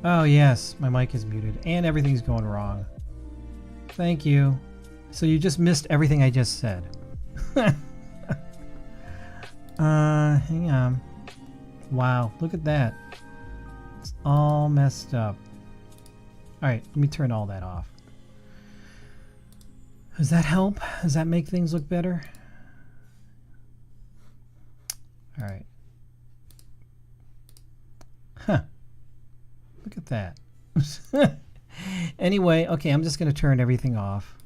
Oh yes, my mic is muted and everything's going wrong. Thank you. So you just missed everything I just said. Hang on. Wow, look at that. It's all messed up. Alright, let me turn all that off. Does that help? Does that make things look better? Alright. Huh. Look at that. Anyway, okay, I'm just going to turn everything off.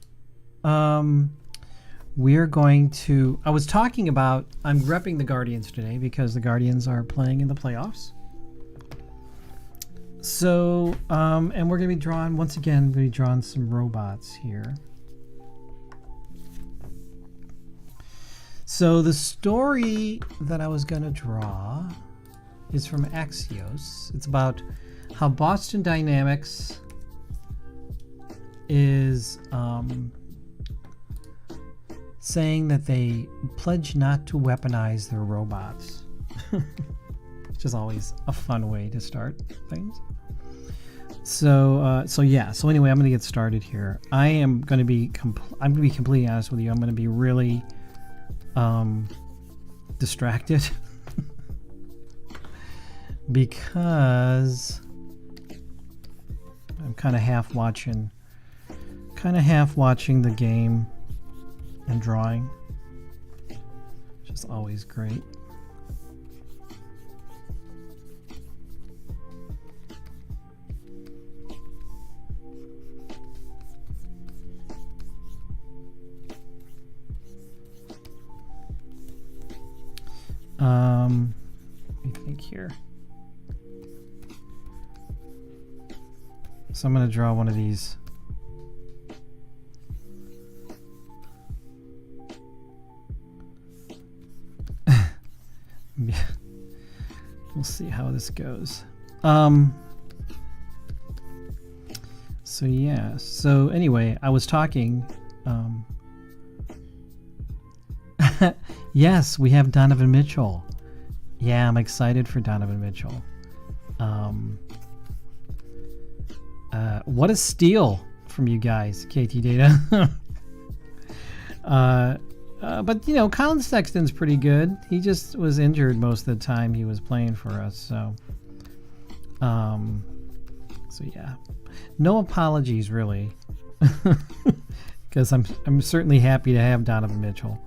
We're going to... I was talking about... I'm repping the Guardians today because the Guardians are playing in the playoffs. So, and we're going to be drawing... Once again, we're going to be drawing some robots here. So the story that I was going to draw is from Axios. It's about how Boston Dynamics is saying that they pledge not to weaponize their robots, which is always a fun way to start things. So yeah. So anyway, I'm going to get started here. I'm going to be completely honest with you. I'm going to be really distracted because I'm kind of half watching the game and drawing, which is always great. Let me think here. So I'm going to draw one of these. We'll see how this goes. So yeah. So anyway, I was talking. Yes, we have Donovan Mitchell. Yeah, I'm excited for Donovan Mitchell. What a steal from you guys, KT Data. But you know, Colin Sexton's pretty good. He just was injured most of the time he was playing for us. So yeah, no apologies really, because I'm certainly happy to have Donovan Mitchell.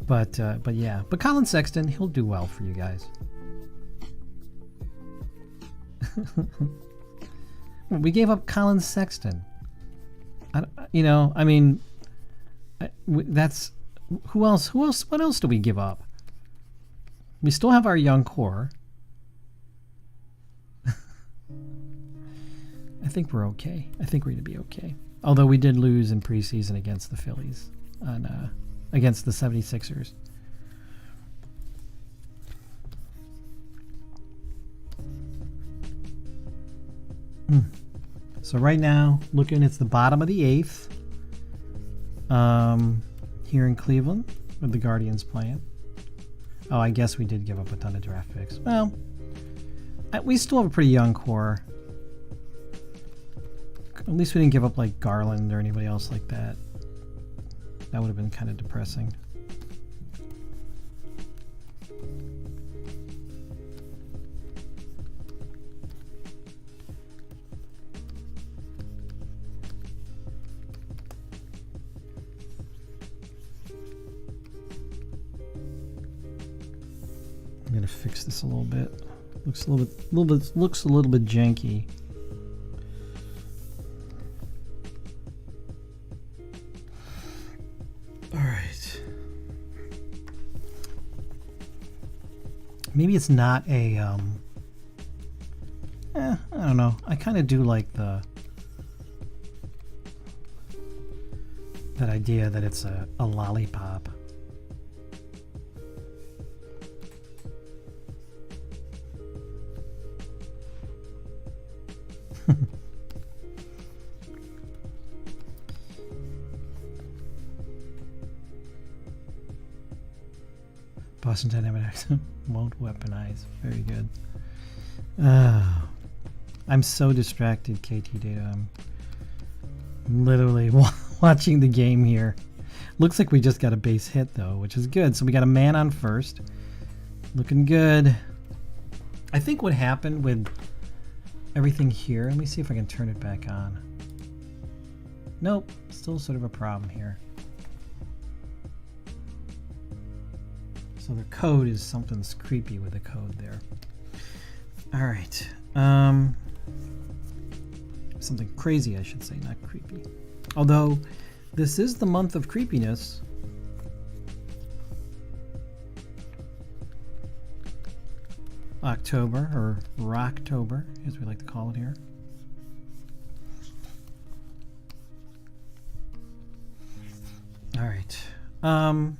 But yeah, but Colin Sexton, he'll do well for you guys. We gave up Colin Sexton. I mean, that's who else? What else do we give up? We still have our young core. I think we're okay. I think we're going to be okay. Although we did lose in preseason against the Phillies, against the 76ers. So right now, looking, it's the bottom of the 8th here in Cleveland with the Guardians playing. Oh, I guess we did give up a ton of draft picks. Well, we still have a pretty young core. At least we didn't give up like Garland or anybody else like that. That would have been kind of depressing. I'm gonna fix this a little bit. Looks a little bit janky. All right. Maybe it's not a I don't know. I kind of do like that idea that it's a lollipop. Boston Dynamics won't weaponize. Very good. I'm so distracted, KT Data. I'm literally watching the game here. Looks like we just got a base hit though, which is good. So we got a man on first. Looking good. I think what happened with everything here, let me see if I can turn it back on. Nope, still sort of a problem here. So the code is something's creepy with the code there. All right. Something crazy, I should say, not creepy. Although this is the month of creepiness. October, or Rocktober, as we like to call it here. All right. All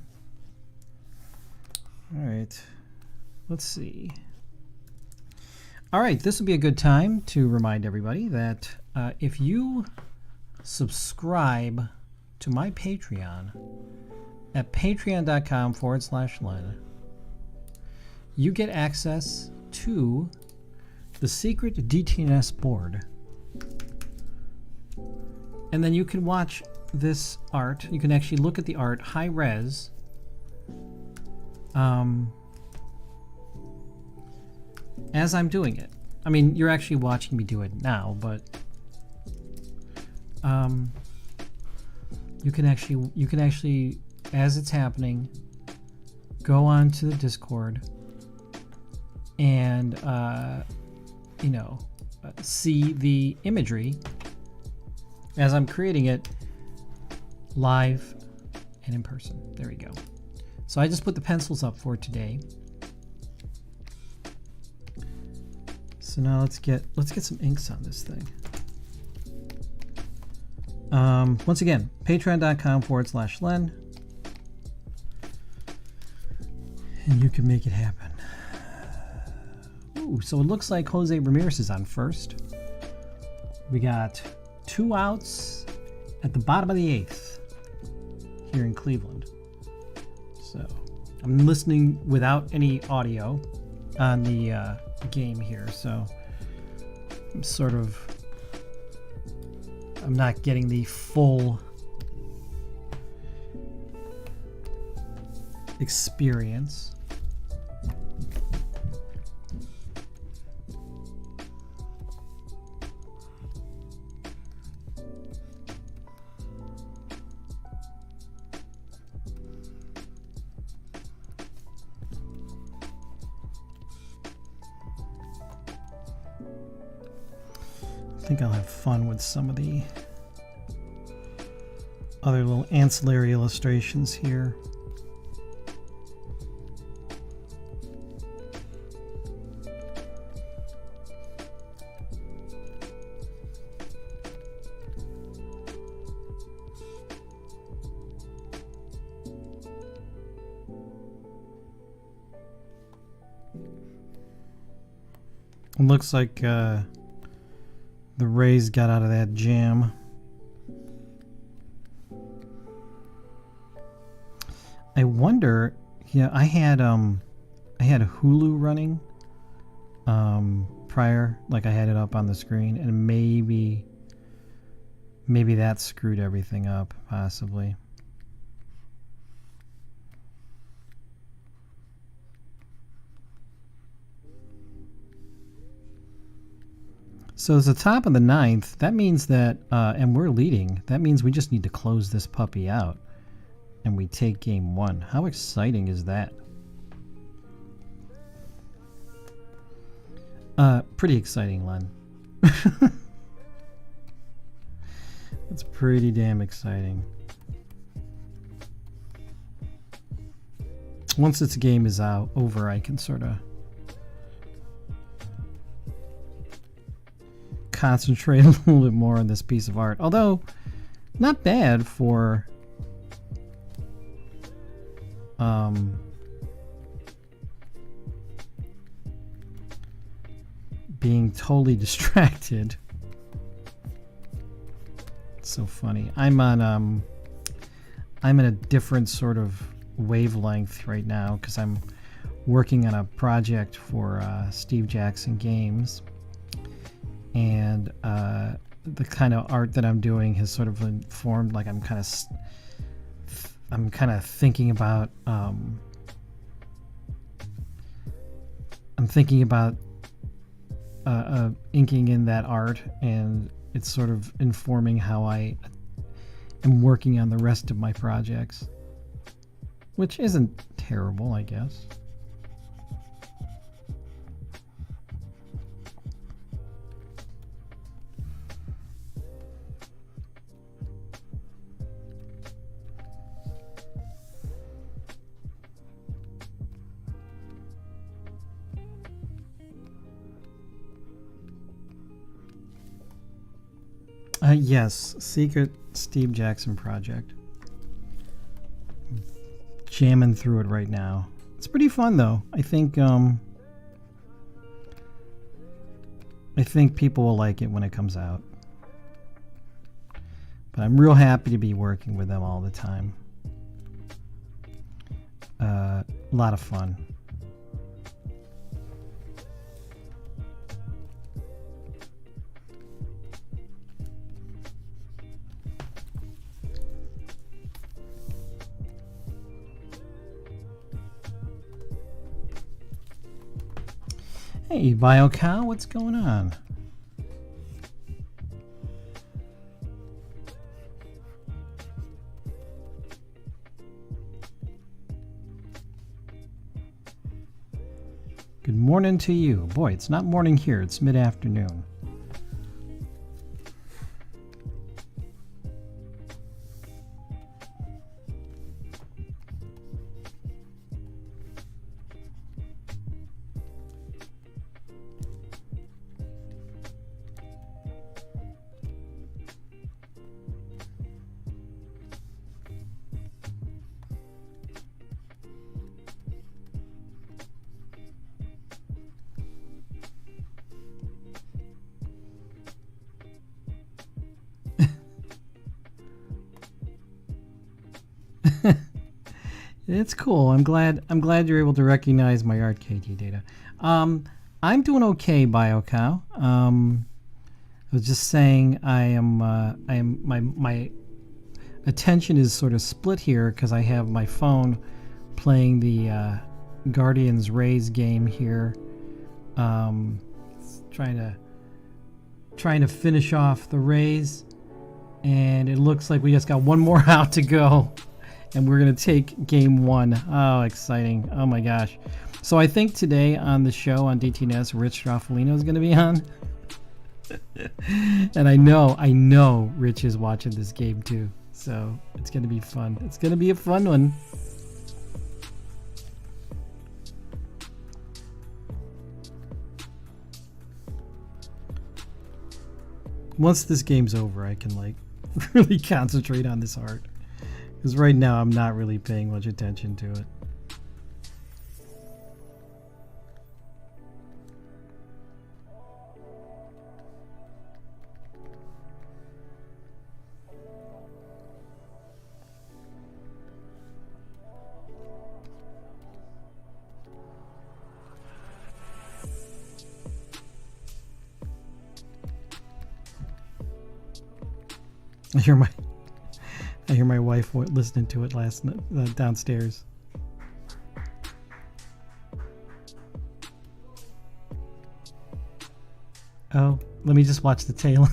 right. Let's see. All right, this would be a good time to remind everybody that if you subscribe to my Patreon at patreon.com/Len, you get access to the secret DTNS board. And then you can watch this art. You can actually look at the art high res. As I'm doing it. I mean, you're actually watching me do it now, but you can actually, as it's happening, go on to the Discord and see the imagery as I'm creating it live and in person. There we go. So I just put the pencils up for today. So now let's get some inks on this thing. Once again, patreon.com/Len, and you can make it happen. Ooh, so it looks like Jose Ramirez is on first. We got 2 outs at the bottom of the 8th here in Cleveland. So I'm listening without any audio on the game here, so I'm not getting the full experience. I think I'll have fun with some of the other little ancillary illustrations here. It looks like the Rays got out of that jam. I wonder, yeah, I had Hulu running prior, like I had it up on the screen, and maybe that screwed everything up, possibly. So it's the top of the 9th. That means that, and we're leading. That means we just need to close this puppy out, and we take game 1. How exciting is that? Pretty exciting, Len. It's pretty damn exciting. Once this game is over, I can sort of concentrate a little bit more on this piece of art. Although, not bad for being totally distracted. It's so funny. I'm in a different sort of wavelength right now because I'm working on a project for Steve Jackson Games, and the kind of art that I'm doing has sort of informed, like I'm kind of thinking about inking in that art, and it's sort of informing how I am working on the rest of my projects, which isn't terrible, I guess. Yes, Secret Steve Jackson project. Jamming through it right now. It's pretty fun though. I think people will like it when it comes out. But I'm real happy to be working with them all the time. A lot of fun. Hey, BioCow, what's going on? Good morning to you. Boy, it's not morning here, it's mid-afternoon. It's cool. I'm glad you're able to recognize my art, KT Data. I'm doing okay, BioCow. I was just saying my attention is sort of split here because I have my phone playing the Guardians Rays game here, trying to finish off the Rays, and it looks like we just got one more out to go. And we're going to take game one. Oh, exciting. Oh, my gosh. So I think today on the show on DTNS, Rich Straffolino is going to be on. And I know Rich is watching this game too. So it's going to be fun. It's going to be a fun one. Once this game's over, I can like really concentrate on this art. Because right now I'm not really paying much attention to it. I hear my wife listening to it last night downstairs. Oh, let me just watch the tail.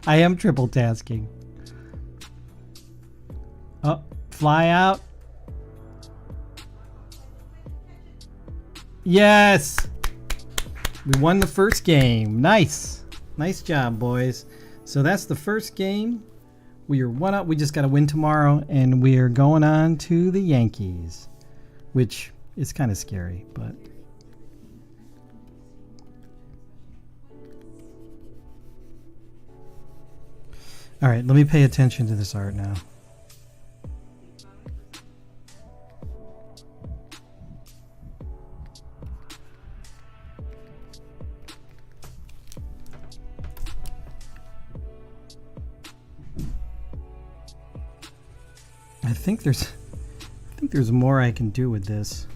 I am triple tasking. Oh, fly out. Yes! We won the first game. Nice. Nice job, boys. So that's the first game. We are one up. We just got to win tomorrow, and we are going on to the Yankees, which is kind of scary, but all right, let me pay attention to this art now. I think there's more I can do with this.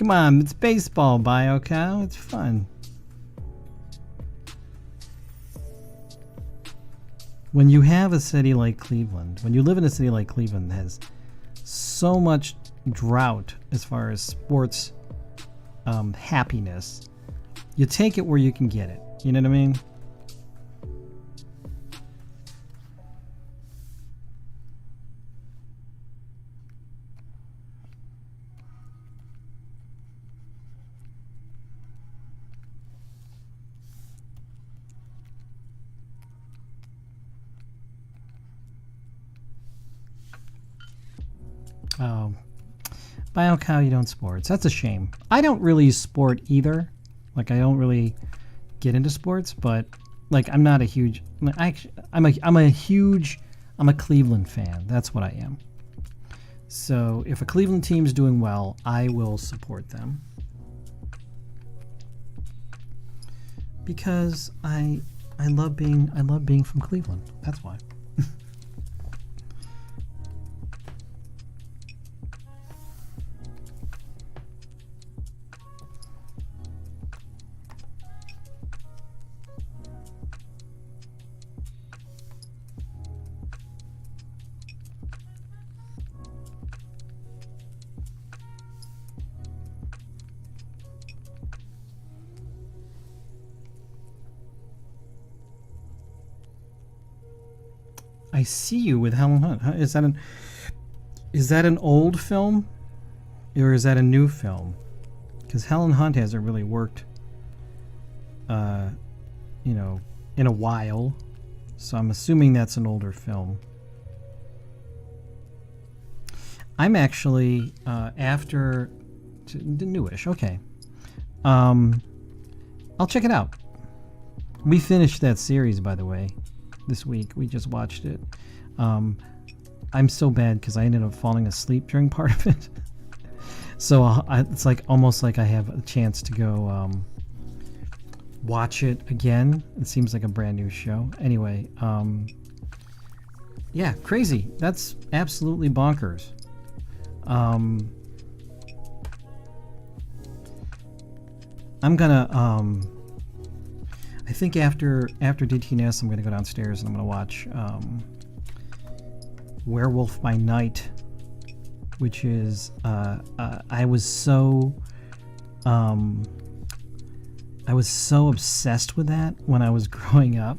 Come on, it's baseball, Bio Cow. It's fun. When you have a city like Cleveland, when you live in a city like Cleveland that has so much drought as far as sports happiness, you take it where you can get it. You know what I mean? Oh, Bio Cow, you don't sports. That's a shame. I don't really sport either. Like, I don't really get into sports, but like, I'm not a huge. I'm a Cleveland fan. That's what I am. So if a Cleveland team's doing well, I will support them because I love being from Cleveland. That's why. I See You with Helen Hunt. Is that an old film, or is that a new film? Because Helen Hunt hasn't really worked, in a while, so I'm assuming that's an older film. I'm actually after the newish. Okay, I'll check it out. We finished that series, by the way. This week we just watched it. I'm so bad because I ended up falling asleep during part of it. So it's like almost like I have a chance to go watch it again. It seems like a brand new show. Anyway, yeah, crazy. That's absolutely bonkers. I'm gonna I think after DTNS, I'm going to go downstairs and I'm going to watch Werewolf by Night, which is I was so obsessed with that when I was growing up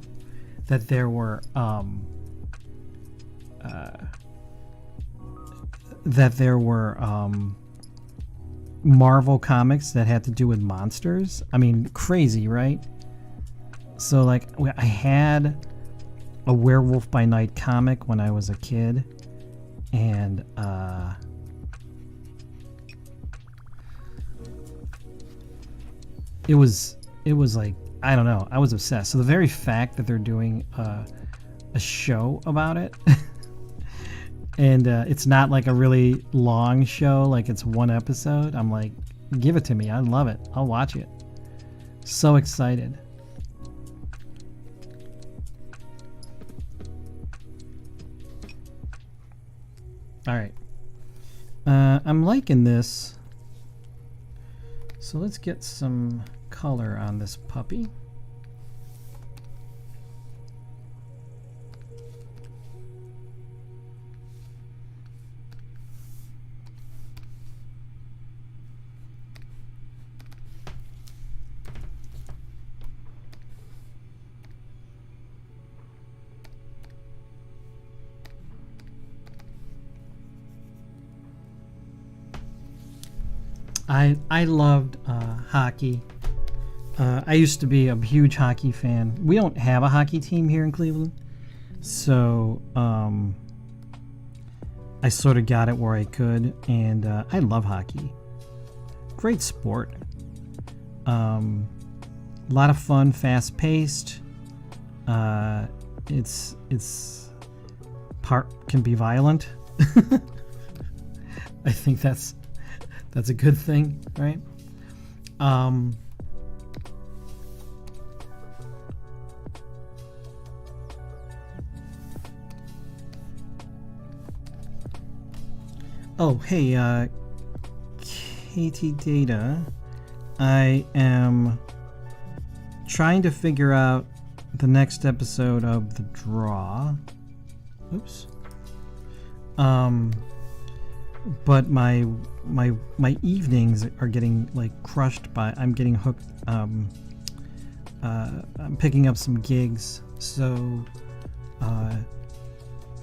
that there were Marvel comics that had to do with monsters. I mean, crazy, right? So, like, I had a Werewolf by Night comic when I was a kid, and it was like, I don't know, I was obsessed. So the very fact that they're doing a show about it, and it's not like a really long show, like it's one episode, I'm like, give it to me, I love it, I'll watch it. So excited. All right, I'm liking this, so let's get some color on this puppy. I loved hockey. I used to be a huge hockey fan. We don't have a hockey team here in Cleveland, so I sort of got it where I could, and I love hockey. Great sport. A lot of fun, fast-paced. It's can be violent. I think that's a good thing, right? Oh, hey, KT Data, I am trying to figure out the next episode of the draw. Oops. But my evenings are getting like crushed by. I'm getting hooked. I'm picking up some gigs, so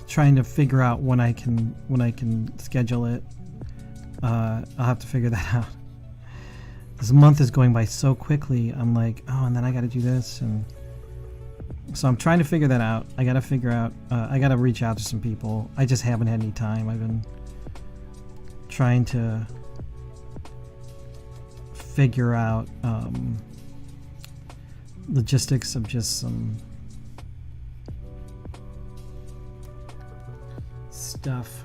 trying to figure out when I can schedule it. I'll have to figure that out. This month is going by so quickly. I'm like, oh, and then I got to do this, and so I'm trying to figure that out. I got to figure out. I got to reach out to some people. I just haven't had any time. I've been trying to figure out logistics of just some stuff.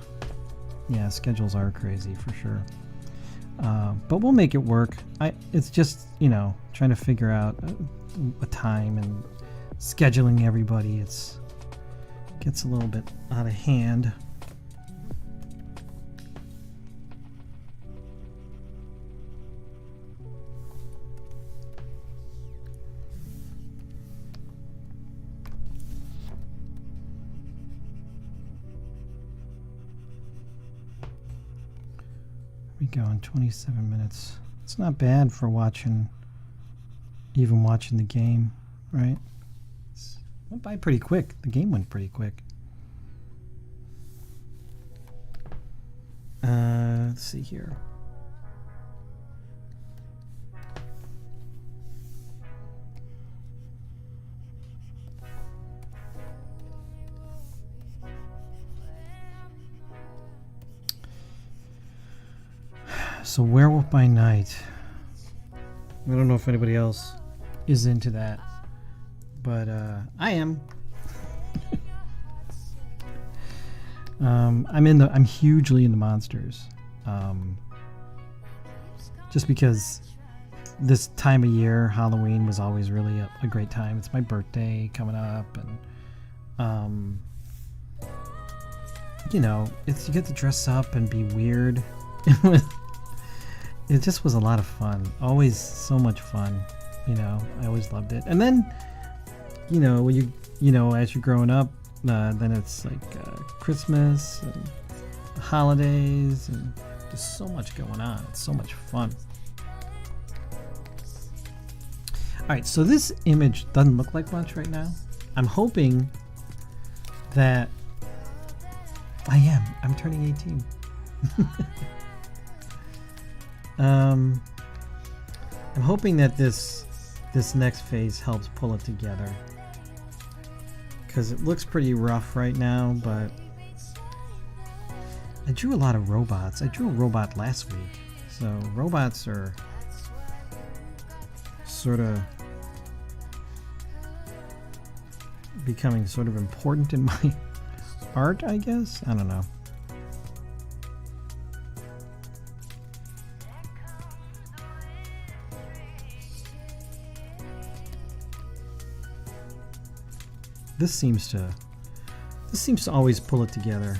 Yeah, schedules are crazy for sure. But we'll make it work. It's just, trying to figure out a time and scheduling everybody. It gets a little bit out of hand. We go in 27 minutes. It's not bad for even watching the game, right? It went by pretty quick. The game went pretty quick. Let's see here. So Werewolf by Night. I don't know if anybody else is into that, but I am. I'm hugely into monsters. Just because this time of year, Halloween was always really a great time. It's my birthday coming up, and you get to dress up and be weird. It just was a lot of fun. Always so much fun. I always loved it. And then, when as you're growing up, then it's like Christmas and holidays and just so much going on. It's so much fun. All right, so this image doesn't look like much right now. I'm hoping that I'm turning 18. I'm hoping that this next phase helps pull it together, because it looks pretty rough right now, but I drew a lot of robots. I drew a robot last week, so robots are sort of becoming sort of important in my art, I guess. I don't know. This seems to always pull it together.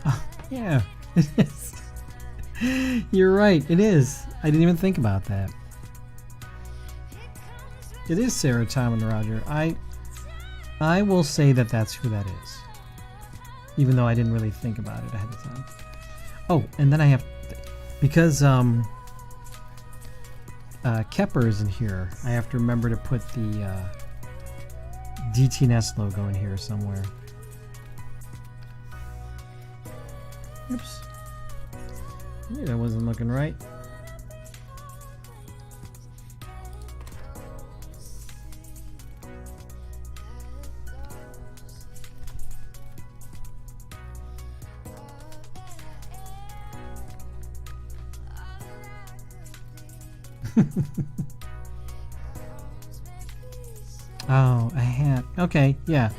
Oh, yeah, it is. You're right, it is. I didn't even think about that. It is Sarah, Tom, and Roger. I will say that that's who that is, even though I didn't really think about it ahead of time. Oh, and then I have, because Kepper is in here, I have to remember to put the DTNS logo in here somewhere. Oops. Maybe that wasn't looking right. Oh, a hat. Okay, yeah.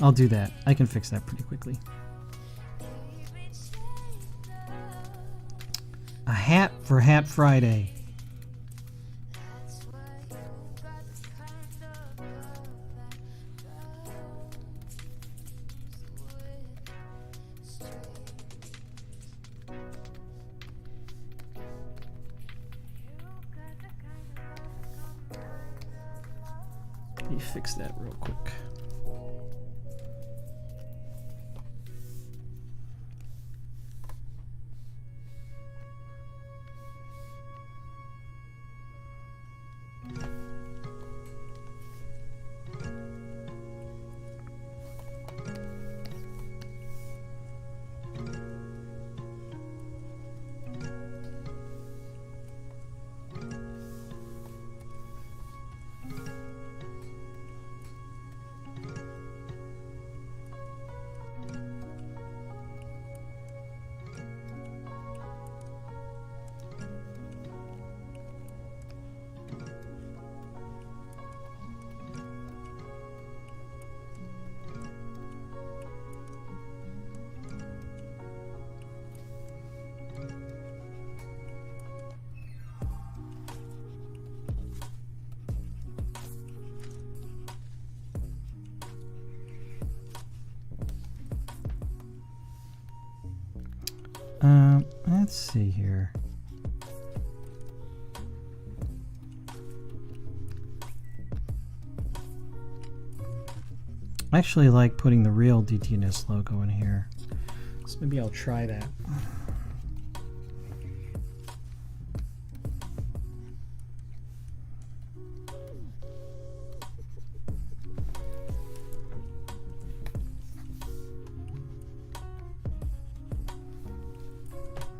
I'll do that. I can fix that pretty quickly. A hat for Hat Friday. fix that real quick. Let's see here. I actually like putting the real DTNS logo in here, so maybe I'll try that.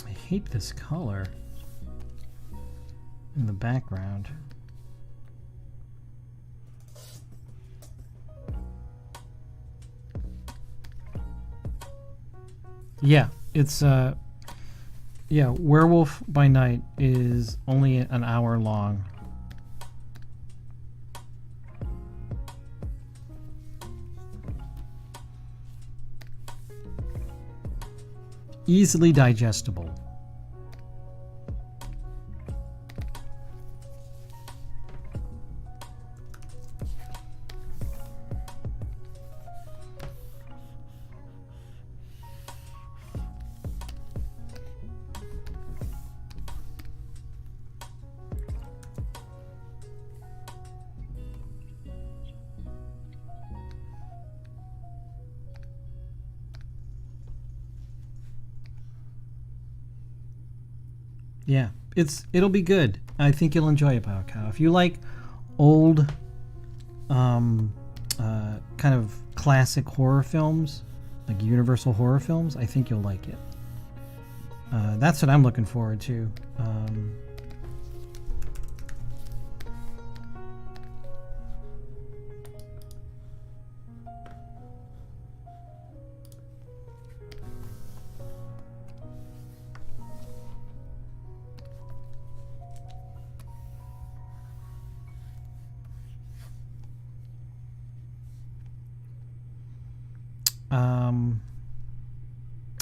I hate this color in the background. Yeah, it's yeah, Werewolf by Night is only an hour long. Easily digestible. Yeah, it'll be good. I think you'll enjoy it, Cow. If you like old, kind of classic horror films, like Universal horror films, I think you'll like it. That's what I'm looking forward to.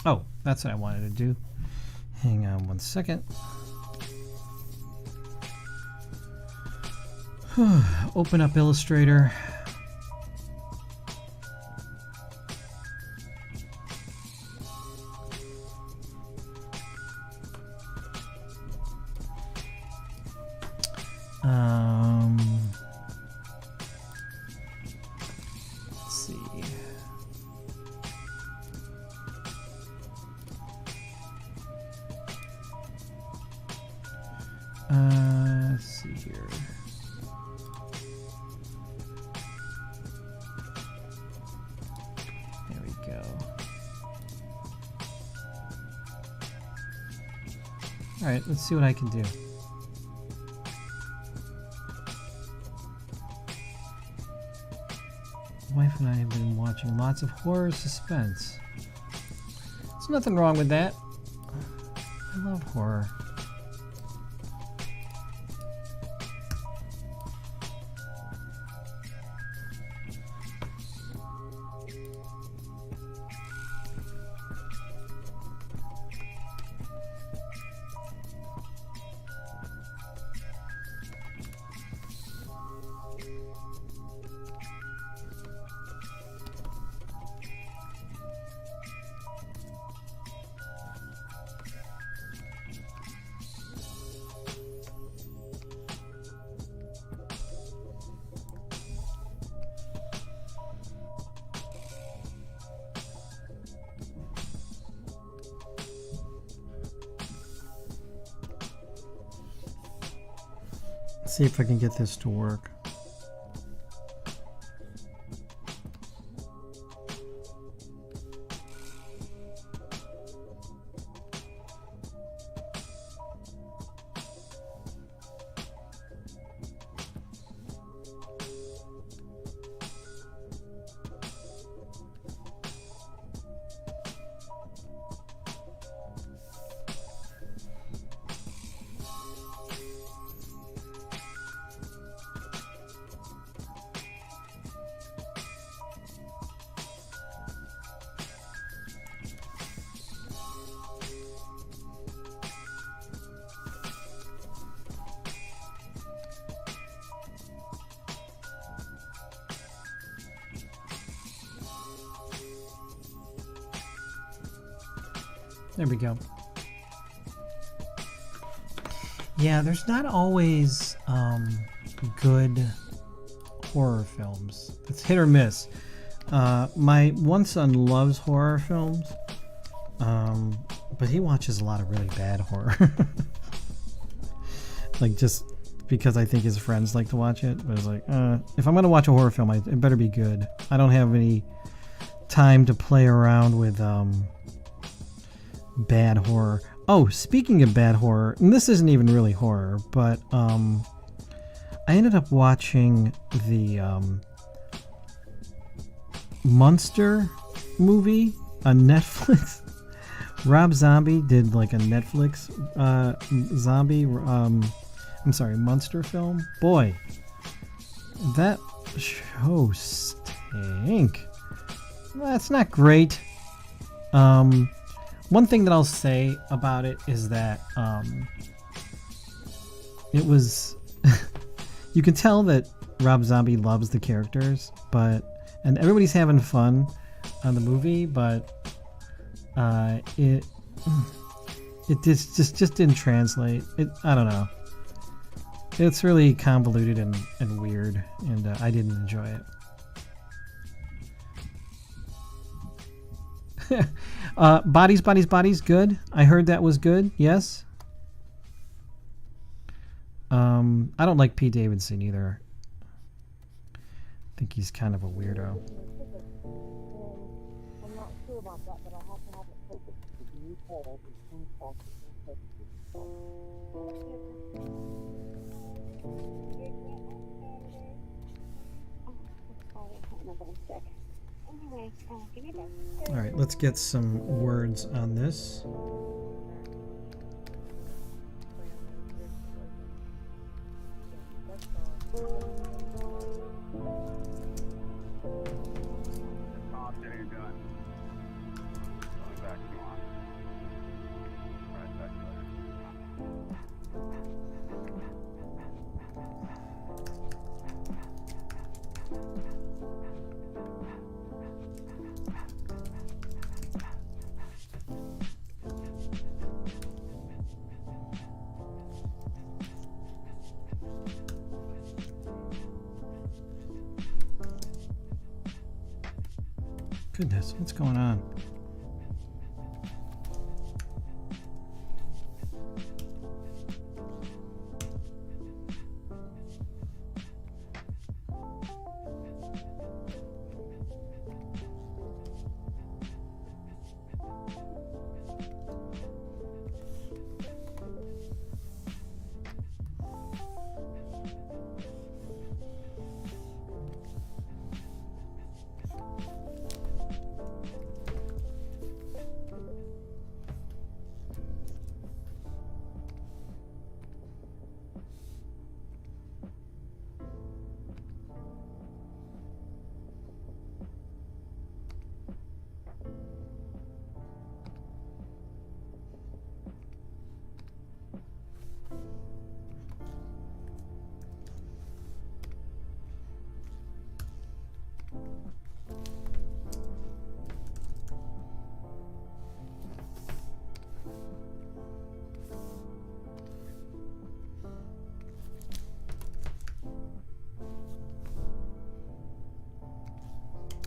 Oh, that's what I wanted to do. Hang on one second. Open up Illustrator. Let's see. Let's see here. There we go. All right, let's see what I can do. My wife and I have been watching lots of horror suspense. There's nothing wrong with that. I love horror. see if I can get this to work. There we go. Yeah, there's not always good horror films. It's hit or miss. My one son loves horror films, but he watches a lot of really bad horror. Like, just because I think his friends like to watch it. But it's like, if I'm going to watch a horror film, it better be good. I don't have any time to play around with bad horror. Oh, speaking of bad horror, and this isn't even really horror, but I ended up watching the Monster movie on Netflix. Rob Zombie did like a Netflix Monster film. Boy, that show stink. That's not great. One thing that I'll say about it is that it was you can tell that Rob Zombie loves the characters, and everybody's having fun on the movie, but it just didn't translate. I don't know. It's really convoluted and weird, and I didn't enjoy it. Bodies, good. I heard that was good. Yes. I don't like Pete Davidson either. I think he's kind of a weirdo. I'm not sure about that, but I'll have to have it focused. The new call is soon possible. Anyway, give me that. All right, let's get some words on this. Goodness, what's going on?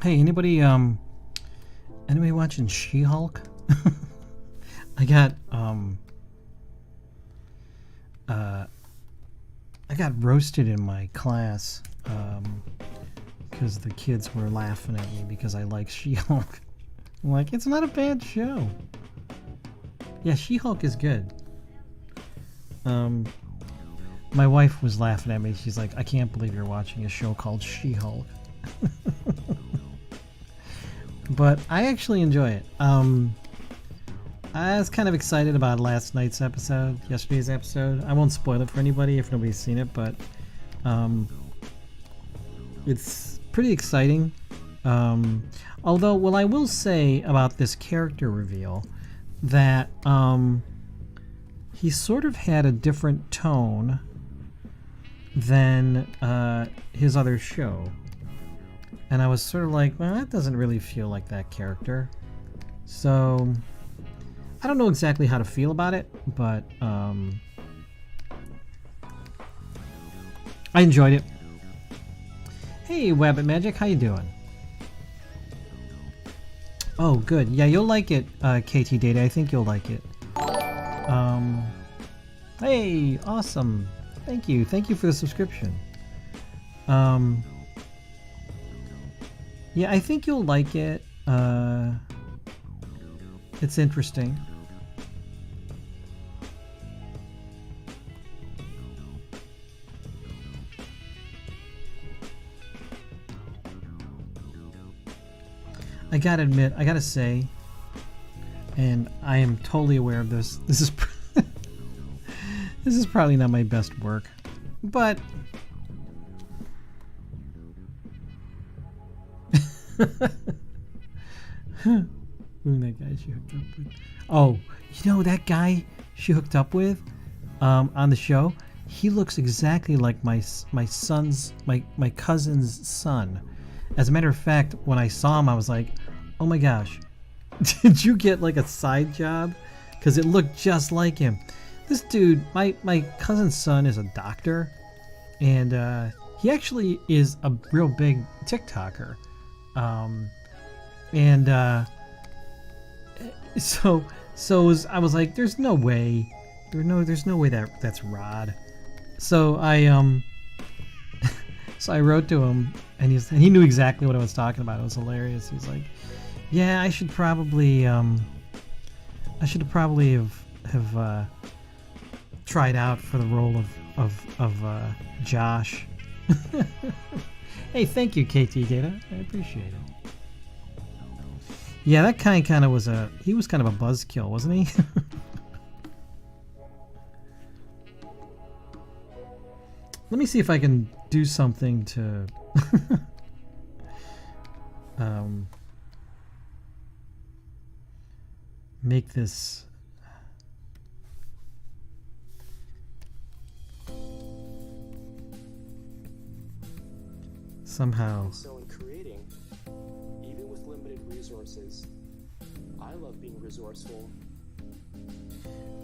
Hey, anybody watching She-Hulk? I I got roasted in my class because the kids were laughing at me because I like She-Hulk. I'm like, it's not a bad show. Yeah, She-Hulk is good. My wife was laughing at me. She's like, I can't believe you're watching a show called She-Hulk. But I actually enjoy it. I was kind of excited about last night's episode, yesterday's episode. I won't spoil it for anybody if nobody's seen it, but it's pretty exciting. Although, well, I will say about this character reveal that he sort of had a different tone than his other show. And I was sort of like, well, that doesn't really feel like that character. So I don't know exactly how to feel about it, but I enjoyed it. Hey, Wabbit Magic, how you doing? Oh, good. Yeah, you'll like it, KT Data. I think you'll like it. Hey, awesome. Thank you. Thank you for the subscription. Yeah, I think you'll like it. It's interesting. I gotta admit, I gotta say, and I am totally aware of this. This is this is probably not my best work, but who that guy she hooked up with? Oh, you know that guy she hooked up with on the show? He looks exactly like my cousin's son. As a matter of fact, when I saw him, I was like, oh my gosh, did you get like a side job? Because it looked just like him. This dude, my cousin's son is a doctor, and he actually is a real big TikToker. I was like, there's no way, there's no way that's Rod. So I wrote to him, and he knew exactly what I was talking about. It was hilarious. He's like, yeah, I should probably have tried out for the role of Josh. Hey, thank you, KT Data. I appreciate it. Yeah, that kind of was he was kind of a buzzkill, wasn't he? Let me see if I can do something to make this somehow. So in creating, even with limited resources, I love being resourceful.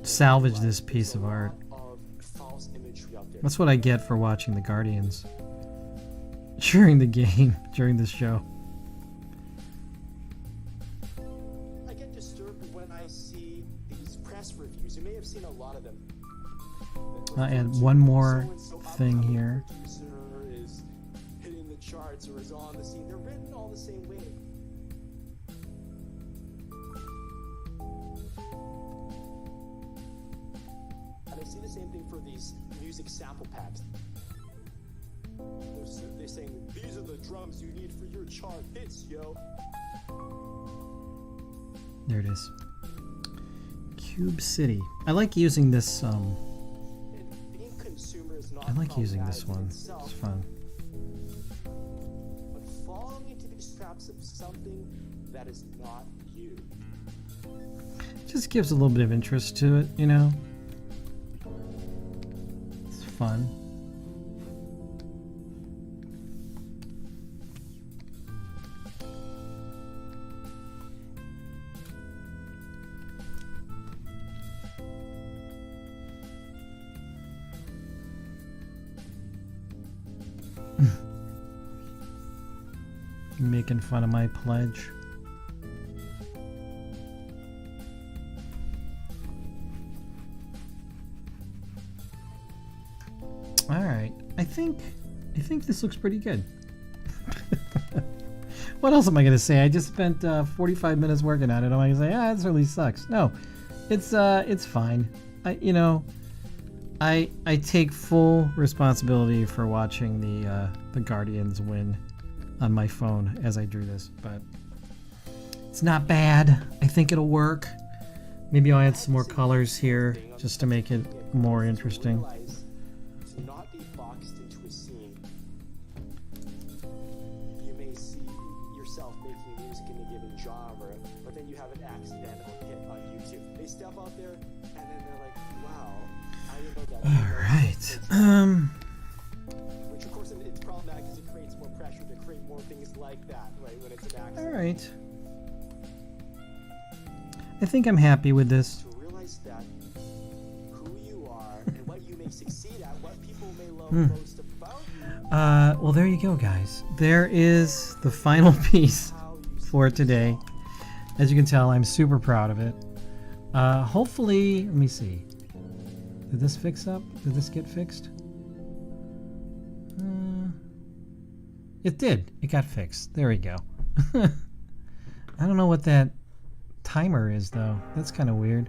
Salvage this piece of art. False imagery out there. That's what I get for watching the Guardians during the game, during this show. I get disturbed when I see these press reviews. You may have seen a lot of them. I'll add one more thing here. Producer is hitting the charts or is on the scene. They're written all the same way. And I see the same thing for these music sample packs. They're saying, these are the drums you need for your chart hits, yo. There it is. Cube City. I like using this. I like using this one. It's fun. But falling into these traps of something that is not you. Just gives a little bit of interest to it, you know. It's fun. Making fun of my pledge. All right. I think this looks pretty good. What else am I gonna say? I just spent 45 minutes working on it. Am I gonna say, this really sucks? No, it's fine. I take full responsibility for watching the Guardians win on my phone as I drew this, but it's not bad. I think it'll work. Maybe I'll add some more colors here just to make it more interesting. To not be boxed into a scene. You may see yourself making music in a given genre, but then you have an accidental hit on YouTube. They step out there and then they're like, wow, I didn't know that. All right. Which of course it's problematic because it creates more pressure to create more things like that, right? When it's an accident. All right. I think I'm happy with this. To realize that who you are and what you may succeed at, what people may love most about you. Well, there you go, guys. There is the final piece for today. As you can tell, I'm super proud of it. Hopefully, let me see. Did this fix up? Did this get fixed? It did. It got fixed. There we go. I don't know what that timer is, though. That's kind of weird.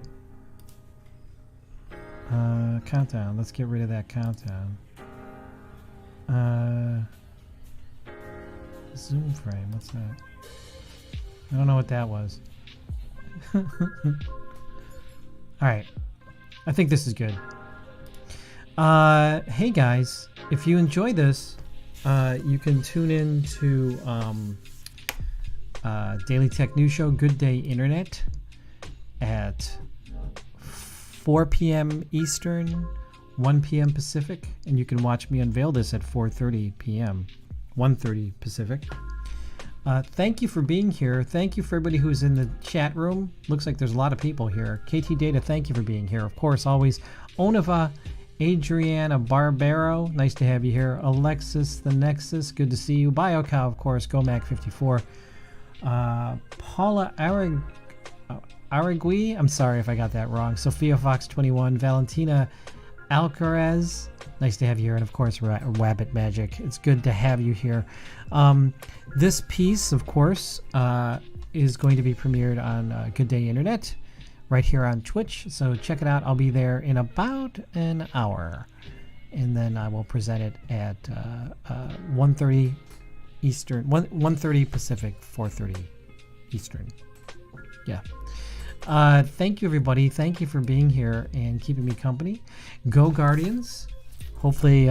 Countdown. Let's get rid of that countdown. Zoom frame. What's that? I don't know what that was. Alright. I think this is good. Hey guys, if you enjoy this, you can tune in to Daily Tech News Show, Good Day Internet at 4 p.m. Eastern, 1 p.m. Pacific, and you can watch me unveil this at 4:30 p.m., 1:30 Pacific. Thank you for being here. Thank you for everybody who's in the chat room. Looks like there's a lot of people here. KT Data, thank you for being here. Of course, always. Onova, Adriana Barbero, nice to have you here. Alexis the Nexus, good to see you. BioCow, of course. GoMac54. Paula Aragui, I'm sorry if I got that wrong. Sophia Fox 21, Valentina Alcaraz, nice to have you here, and of course Wabbit Magic. It's good to have you here. This piece, of course, is going to be premiered on Good Day Internet right here on Twitch, so check it out. I'll be there in about an hour, and then I will present it at 1:30 Eastern, 1:30 Pacific, 4:30 Eastern. Yeah. Thank you, everybody. Thank you for being here and keeping me company. Go Guardians. Hopefully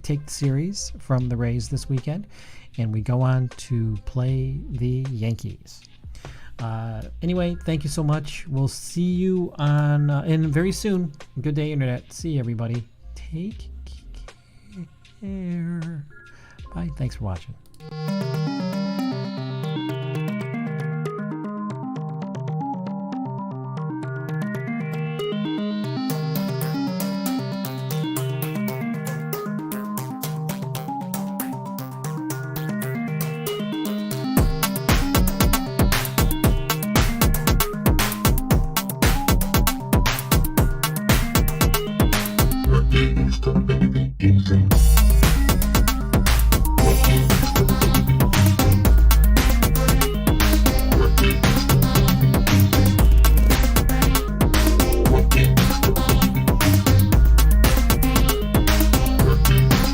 take the series from the Rays this weekend, and we go on to play the Yankees. Anyway, thank you so much. We'll see you on in very soon. Good Day Internet. See you, everybody. Take care. Bye. Thanks for watching.